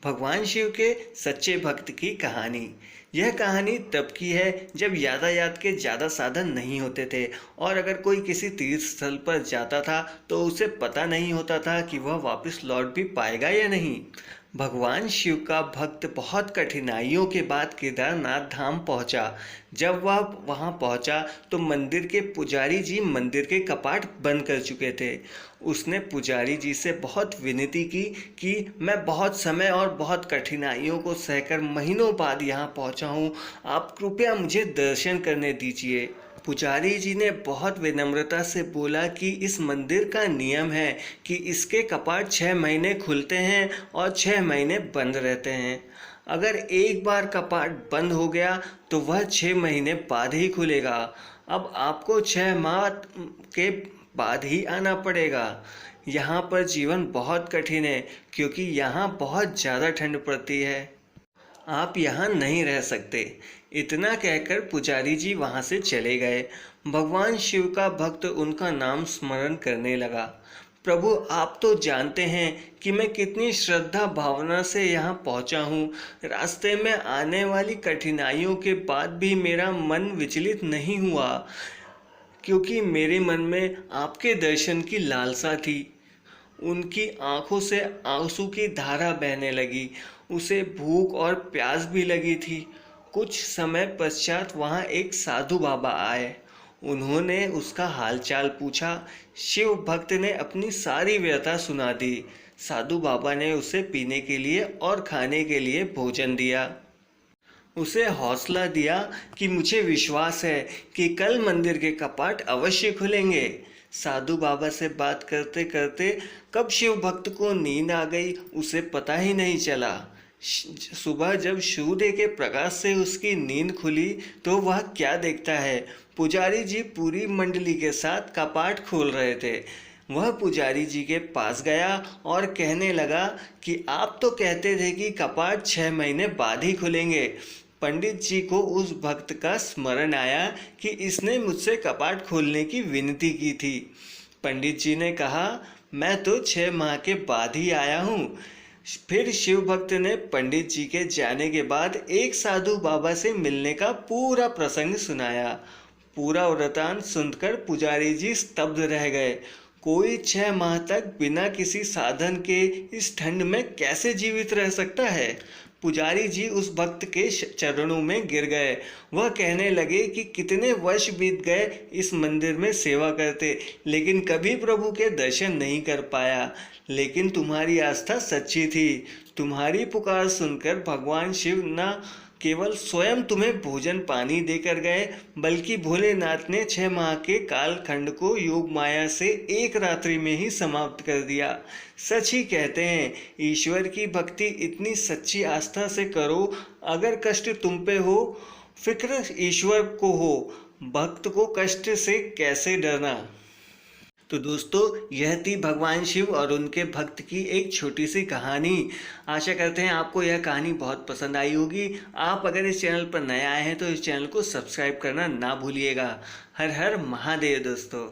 भगवान शिव के सच्चे भक्त की कहानी। यह कहानी तब की है जब यातायात के ज़्यादा साधन नहीं होते थे और अगर कोई किसी तीर्थ स्थल पर जाता था तो उसे पता नहीं होता था कि वह वापस लौट भी पाएगा या नहीं। भगवान शिव का भक्त बहुत कठिनाइयों के बाद केदारनाथ धाम पहुंचा। जब वह वहां पहुंचा तो मंदिर के पुजारी जी मंदिर के कपाट बंद कर चुके थे। उसने पुजारी जी से बहुत विनती की कि मैं बहुत समय और बहुत कठिनाइयों को सहकर महीनों बाद यहाँ पहुँचा हूँ, आप कृपया मुझे दर्शन करने दीजिए। पुजारी जी ने बहुत विनम्रता से बोला कि इस मंदिर का नियम है कि इसके कपाट 6 महीने खुलते हैं और 6 महीने बंद रहते हैं। अगर एक बार कपाट बंद हो गया तो वह 6 महीने बाद ही खुलेगा। अब आपको 6 माह के बाद ही आना पड़ेगा। यहाँ पर जीवन बहुत कठिन है क्योंकि यहाँ बहुत ज़्यादा ठंड पड़ती है, आप यहाँ नहीं रह सकते। इतना कहकर पुजारी जी वहाँ से चले गए। भगवान शिव का भक्त उनका नाम स्मरण करने लगा। प्रभु, आप तो जानते हैं कि मैं कितनी श्रद्धा भावना से यहाँ पहुँचा हूँ। रास्ते में आने वाली कठिनाइयों के बाद भी मेरा मन विचलित नहीं हुआ क्योंकि मेरे मन में आपके दर्शन की लालसा थी। उनकी आंखों से आंसू की धारा बहने लगी। उसे भूख और प्यास भी लगी थी। कुछ समय पश्चात वहाँ एक साधु बाबा आए। उन्होंने उसका हालचाल पूछा। शिव भक्त ने अपनी सारी व्यथा सुना दी। साधु बाबा ने उसे पीने के लिए और खाने के लिए भोजन दिया। उसे हौसला दिया कि मुझे विश्वास है कि कल मंदिर के कपाट अवश्य खुलेंगे। साधु बाबा से बात करते करते कब शिव भक्त को नींद आ गई उसे पता ही नहीं चला। सुबह जब सूर्य के प्रकाश से उसकी नींद खुली तो वह क्या देखता है, पुजारी जी पूरी मंडली के साथ कपाट खोल रहे थे। वह पुजारी जी के पास गया और कहने लगा कि आप तो कहते थे कि कपाट 6 महीने बाद ही खुलेंगे। पंडित जी को उस भक्त का स्मरण आया कि इसने मुझसे कपाट खोलने की विनती की थी। पंडित जी ने कहा, मैं तो 6 माह के बाद ही आया हूँ। फिर शिव भक्त ने पंडित जी के जाने के बाद एक साधु बाबा से मिलने का पूरा प्रसंग सुनाया। पूरा वृतांत सुनकर पुजारी जी स्तब्ध रह गए। कोई 6 माह तक बिना किसी साधन के इस ठंड में कैसे जीवित रह सकता है। पुजारी जी उस भक्त के चरणों में गिर गए। वह कहने लगे कि कितने वर्ष बीत गए इस मंदिर में सेवा करते, लेकिन कभी प्रभु के दर्शन नहीं कर पाया। लेकिन तुम्हारी आस्था सच्ची थी। तुम्हारी पुकार सुनकर भगवान शिव न केवल स्वयं तुम्हें भोजन पानी देकर गए, बल्कि भोलेनाथ ने 6 माह के कालखंड को योग माया से एक रात्रि में ही समाप्त कर दिया। सच ही कहते हैं, ईश्वर की भक्ति इतनी सच्ची आस्था से करो, अगर कष्ट तुम पे हो, फिक्र ईश्वर को हो, भक्त को कष्ट से कैसे डरना। तो दोस्तों, यह थी भगवान शिव और उनके भक्त की एक छोटी सी कहानी। आशा करते हैं आपको यह कहानी बहुत पसंद आई होगी। आप अगर इस चैनल पर नए आए हैं तो इस चैनल को सब्सक्राइब करना ना भूलिएगा। हर हर महादेव दोस्तों।